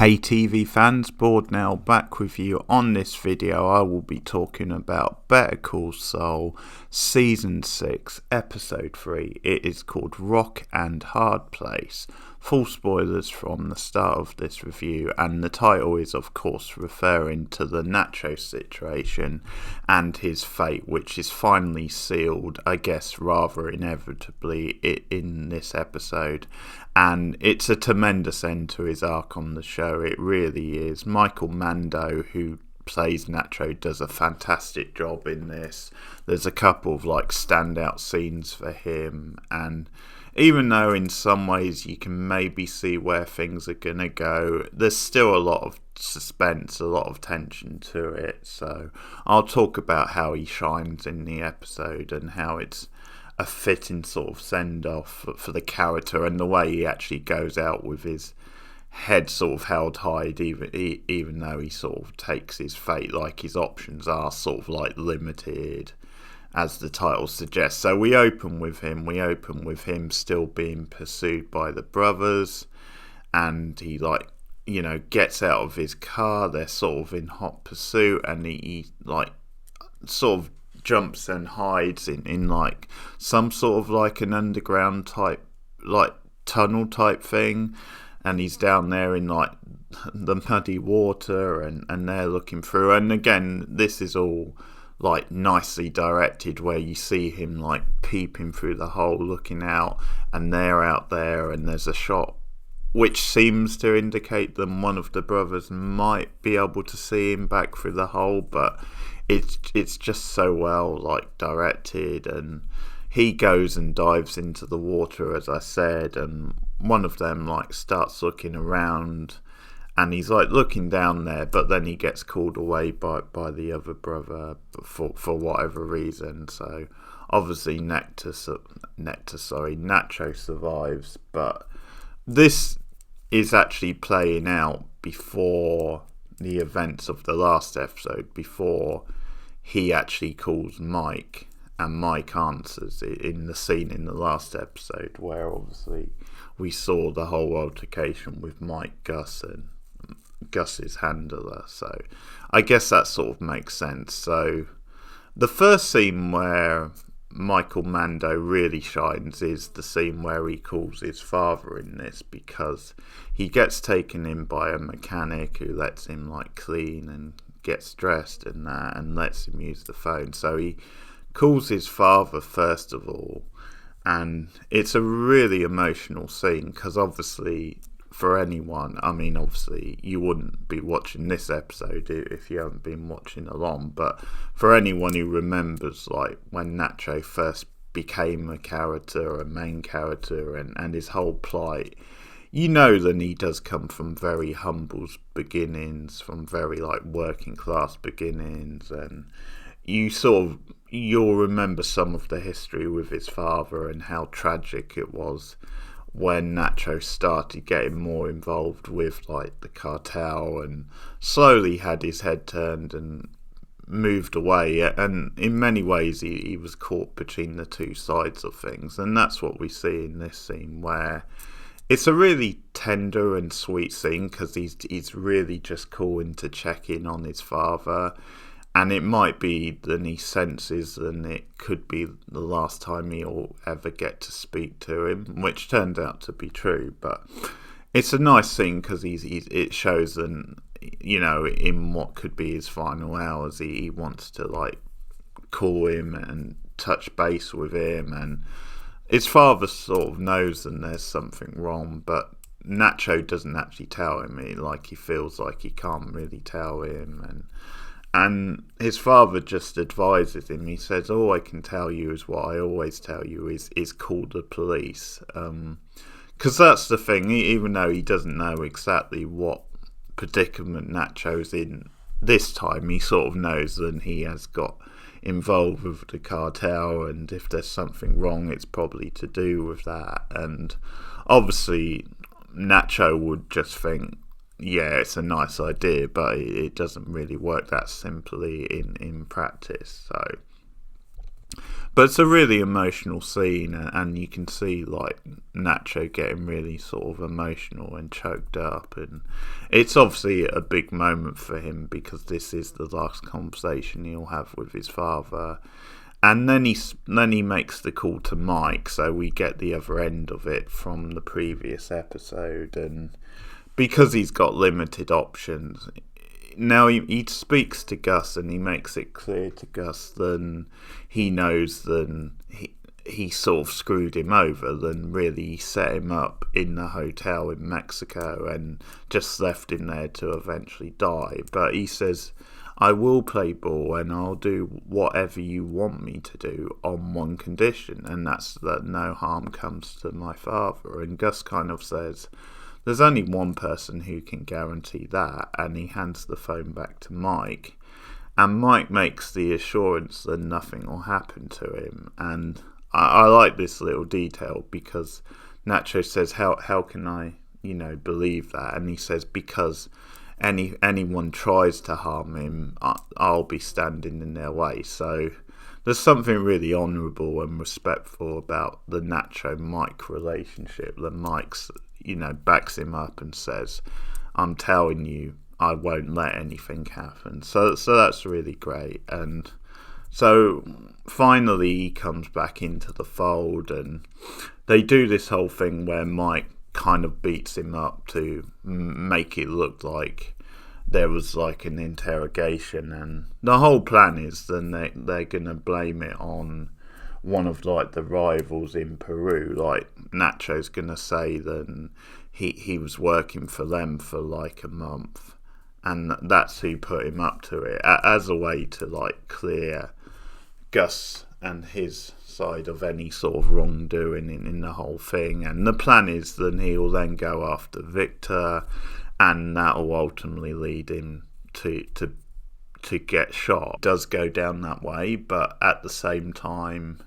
Hey TV fans, Bored now, back with you. On this video I will be talking about Better Call Saul Season 6 Episode 3. It is called Rock and Hard Place. Full spoilers from the start of this review, and the title is of course referring to the Nacho situation and his fate, which is finally sealed, I guess rather inevitably, in this episode. And it's a tremendous end to his arc on the show, it really is. Michael Mando, who plays Nacho, does a fantastic job in this. There's a couple of standout scenes for him, and even though in some ways you can maybe see where things are going to go, there's still a lot of suspense, a lot of tension to it. So I'll talk about how he shines in the episode and how it's a fitting sort of send-off for the character, and the way he actually goes out with his head sort of held high, even though he sort of takes his fate, like his options are sort of limited, as the title suggests. So we open with him still being pursued by the brothers, and he gets out of his car. They're sort of in hot pursuit, and he sort of jumps and hides in some sort of an underground type tunnel type thing, and he's down there in the muddy water, and they're looking through. And again, this is all nicely directed, where you see him peeping through the hole looking out, and they're out there, and there's a shot which seems to indicate that one of the brothers might be able to see him back through the hole, but it's just so well directed. And he goes and dives into the water, as I said, and one of them starts looking around, and he's looking down there, but then he gets called away by the other brother for whatever reason. So obviously Nacho survives, but this is actually playing out before the events of the last episode, before he actually calls Mike, and Mike answers in the scene in the last episode, where obviously we saw the whole altercation with Mike, Gus, and Gus's handler. So I guess that sort of makes sense. So the first scene where Michael Mando really shines is the scene where he calls his father in this, because he gets taken in by a mechanic who lets him clean and gets dressed and that, and lets him use the phone. So he calls his father first of all, and it's a really emotional scene, because obviously for anyone, obviously you wouldn't be watching this episode if you haven't been watching along, but for anyone who remembers when Nacho first became a main character, and his whole plight, you know that he does come from very humble beginnings, from very working class beginnings, and you'll remember some of the history with his father and how tragic it was when Nacho started getting more involved with the cartel, and slowly had his head turned and moved away. And in many ways he was caught between the two sides of things, and that's what we see in this scene, where it's a really tender and sweet scene, because he's really just calling to check in on his father. And it might be that he senses, and it could be the last time he'll ever get to speak to him, which turned out to be true. But it's a nice scene, because it shows in what could be his final hours, he wants to call him and touch base with him, and his father sort of knows that there's something wrong, but Nacho doesn't actually tell him. He feels like he can't really tell him, and his father just advises him. He says, all I can tell you is what I always tell you, is call the police. Because that's the thing, even though he doesn't know exactly what predicament Nacho's in this time, he sort of knows that he has got involved with the cartel, and if there's something wrong, it's probably to do with that. And obviously Nacho would just think, yeah, it's a nice idea, but it doesn't really work that simply in practice. So But it's a really emotional scene, and you can see like Nacho getting really sort of emotional and choked up, and it's obviously a big moment for him because this is the last conversation he'll have with his father. And then he makes the call to Mike, so we get the other end of it from the previous episode, and because he's got limited options. Now he speaks to Gus and he makes it clear to Gus that he knows that he sort of screwed him over, then really he set him up in the hotel in Mexico and just left him there to eventually die. But he says, I will play ball and I'll do whatever you want me to do on one condition, and that's that no harm comes to my father. And Gus kind of says, there's only one person who can guarantee that, and he hands the phone back to Mike. And Mike makes the assurance that nothing will happen to him. And I like this little detail because Nacho says, how can I, believe that? And he says, because anyone tries to harm him, I'll be standing in their way. So there's something really honourable and respectful about the Nacho-Mike relationship. That Mike's, backs him up and says, I'm telling you, I won't let anything happen. So that's really great. And so finally he comes back into the fold, and they do this whole thing where Mike kind of beats him up to make it look like there was like an interrogation, and the whole plan is then they're gonna blame it on one of like the rivals in Peru. Like Nacho's gonna say that he was working for them for like a month, and that's who put him up to it, as a way to like clear Gus and his side of any sort of wrongdoing in the whole thing. And the plan is that he'll then go after Victor, and that will ultimately lead him to get shot. It does go down that way, but at the same time,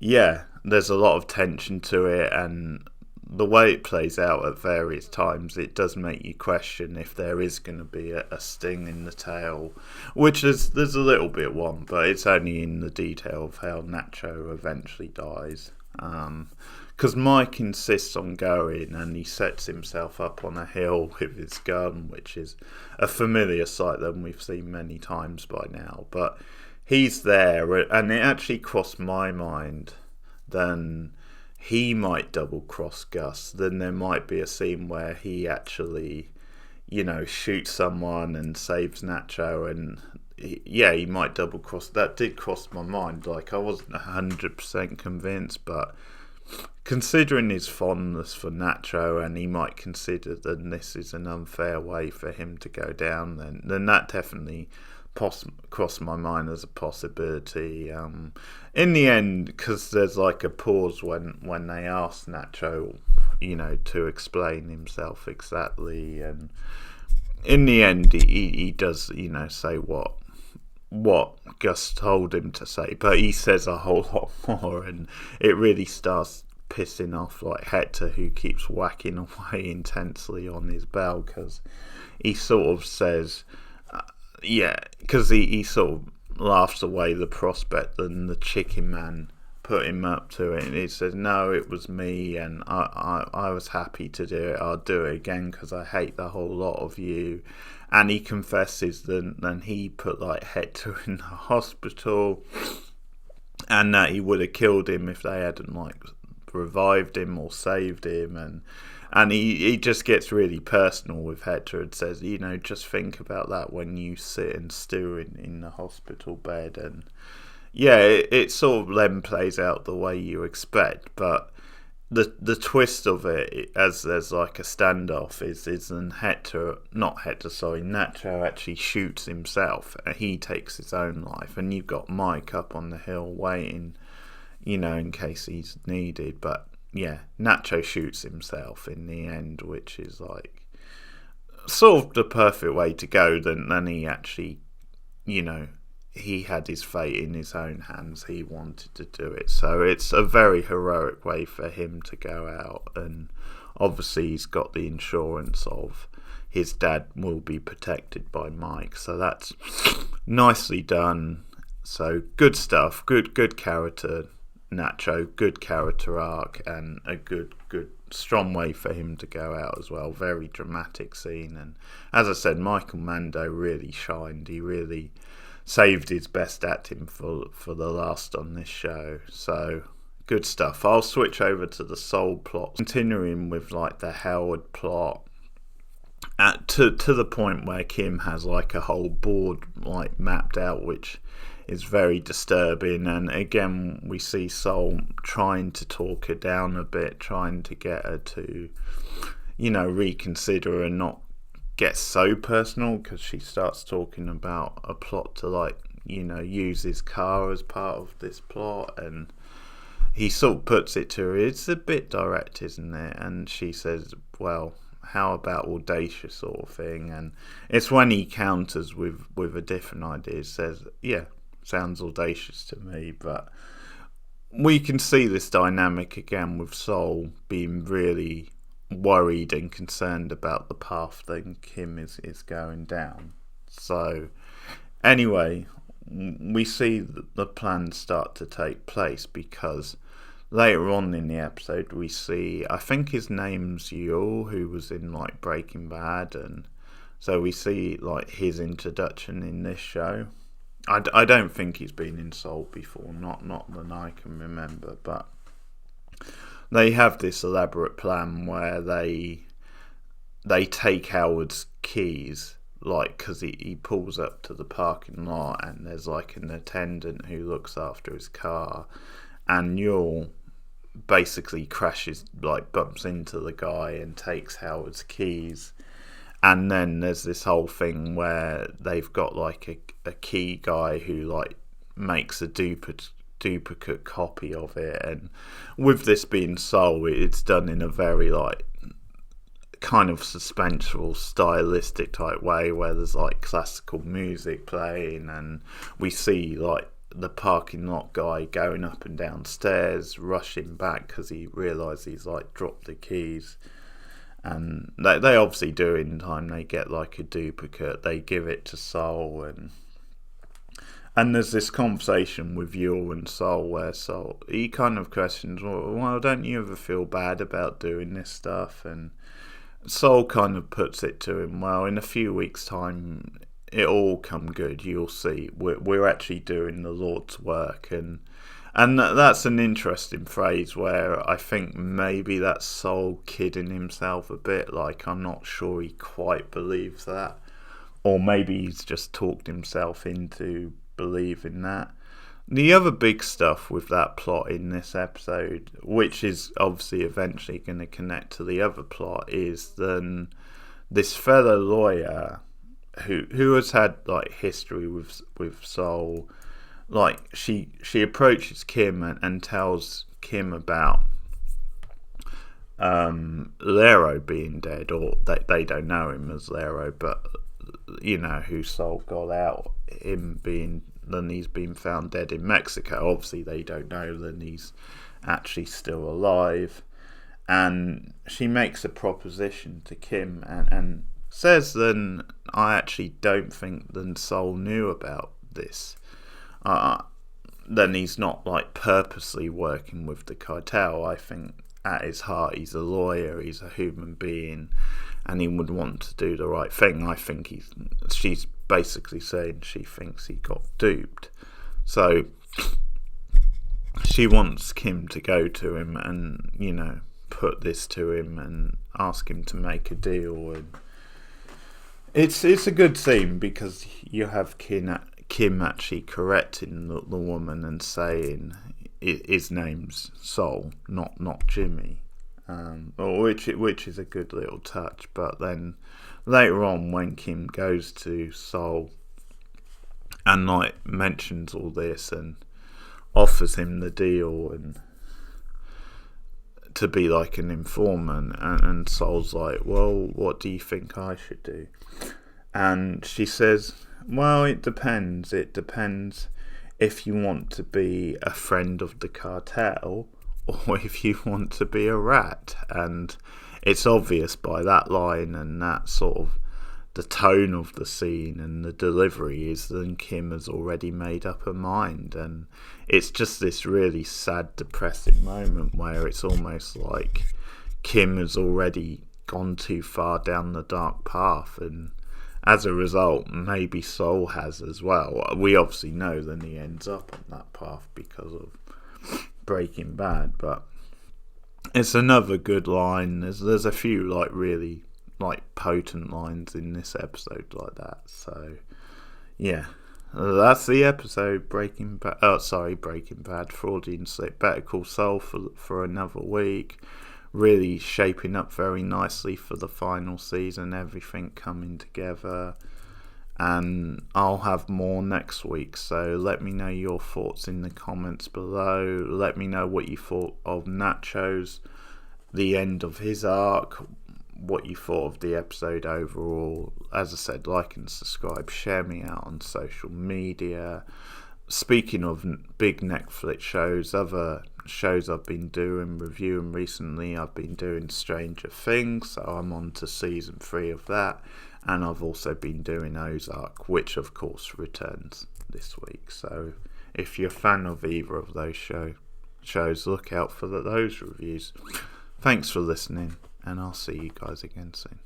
there's a lot of tension to it, and the way it plays out at various times, it does make you question if there is going to be a sting in the tail, which there's a little bit one, but it's only in the detail of how Nacho eventually dies. Because Mike insists on going, and he sets himself up on a hill with his gun, which is a familiar sight that we've seen many times by now. But he's there, and it actually crossed my mind then he might double cross Gus. Then there might be a scene where he actually, shoots someone and saves Nacho, and he might double cross. That did cross my mind. Like, I wasn't 100% convinced, but considering his fondness for Nacho, and he might consider that this is an unfair way for him to go down, then that definitely crossed my mind as a possibility. In the end, because there's like a pause when they ask Nacho, to explain himself exactly, and in the end he does, say what Gus told him to say, but he says a whole lot more, and it really starts pissing off like Hector, who keeps whacking away intensely on his bell, because he sort of says, because he sort of laughs away the prospect that the chicken man put him up to it, and he says, no, it was me, and I was happy to do it. I'll do it again because I hate the whole lot of you. And he confesses that he put like Hector in the hospital, and that he would have killed him if they hadn't like revived him or saved him. And he just gets really personal with Hector and says, just think about that when you sit and stew in the hospital bed. And it sort of then plays out the way you expect, but the twist of it, as there's like a standoff, is then Nacho actually shoots himself. He takes his own life, and you've got Mike up on the hill waiting, in case he's needed. But Nacho shoots himself in the end, which is like sort of the perfect way to go. Then he actually, he had his fate in his own hands. He wanted to do it. So it's a very heroic way for him to go out. And obviously he's got the insurance of his dad will be protected by Mike. So that's nicely done. So good stuff, good character, Nacho, good character arc, and a good strong way for him to go out as well. Very dramatic scene, and as I said, Michael Mando really shined. He really saved his best acting for the last on this show. So good stuff. I'll switch over to the Saul plot, continuing with like the Howard plot. To the point where Kim has like a whole board like mapped out, which is very disturbing. And again, we see Saul trying to talk her down a bit, trying to get her to, reconsider and not get so personal, because she starts talking about a plot to like, use his car as part of this plot. And he sort of puts it to her, it's a bit direct, isn't it? And she says, well, how about audacious, sort of thing. And it's when he counters with a different idea, says, yeah, sounds audacious to me. But we can see this dynamic again with Saul being really worried and concerned about the path that Kim is going down. So anyway, we see the plans start to take place, because later on in the episode we see, I think his name's Yul, who was in like Breaking Bad, and so we see like his introduction in this show. I don't think he's been in Saul before, not that I can remember, but they have this elaborate plan where they take Howard's keys, like, because he pulls up to the parking lot and there's like an attendant who looks after his car, and Yul basically crashes, like bumps into the guy and takes Howard's keys. And then there's this whole thing where they've got like a key guy who like makes a duplicate copy of it. And with this being Saul, it's done in a very like kind of suspenseful, stylistic type way, where there's like classical music playing, and we see like the parking lot guy going up and down stairs, rushing back because he realises he's like dropped the keys. And they obviously do it in time. They get like a duplicate, they give it to Saul, and there's this conversation with Yul and Saul where Saul, he kind of questions, well, don't you ever feel bad about doing this stuff? And Saul kind of puts it to him, well, in a few weeks' time it'll all come good, you'll see. We're actually doing the Lord's work. And that's an interesting phrase, where I think maybe that's Saul kidding himself a bit, like I'm not sure he quite believes that, or maybe he's just talked himself into believing that. The other big stuff with that plot in this episode, which is obviously eventually going to connect to the other plot, is then this fellow lawyer who has had like history with Saul. Like she approaches Kim and tells Kim about Lero being dead, or they don't know him as Lero, but who Saul got out, then he's been found dead in Mexico. Obviously they don't know that he's actually still alive. And she makes a proposition to Kim and says, then I actually don't think that Saul knew about this. Then he's not like purposely working with the cartel. I think at his heart he's a lawyer, he's a human being, and he would want to do the right thing. I think she's basically saying she thinks he got duped. So she wants Kim to go to him and, put this to him and ask him to make a deal. And it's a good scene, because you have Kim actually correcting the woman and saying his name's Saul, not Jimmy, which is a good little touch. But then later on, when Kim goes to Saul and like mentions all this and offers him the deal and to be like an informant, and Saul's like, well, what do you think I should do? And she says, well, it depends. It depends if you want to be a friend of the cartel or if you want to be a rat. And it's obvious by that line and that sort of the tone of the scene and the delivery is that Kim has already made up her mind, and it's just this really sad, depressing moment where it's almost like Kim has already gone too far down the dark path, and as a result maybe Saul has as well. We obviously know then he ends up on that path because of Breaking Bad, but it's another good line. There's a few like really like potent lines in this episode like that. So yeah, that's the episode. Breaking Bad, Freudian Slip, Better Call Saul for another week. Really shaping up very nicely for the final season, everything coming together, and I'll have more next week, so let me know your thoughts in the comments below. Let me know what you thought of Nacho's, the end of his arc, what you thought of the episode overall. As I said, like and subscribe, share me out on social media. Speaking of big Netflix shows, other shows I've been reviewing recently, I've been doing Stranger Things, so I'm on to season 3 of that, and I've also been doing Ozark, which of course returns this week. So if you're a fan of either of those shows, look out for those reviews. Thanks for listening, and I'll see you guys again soon.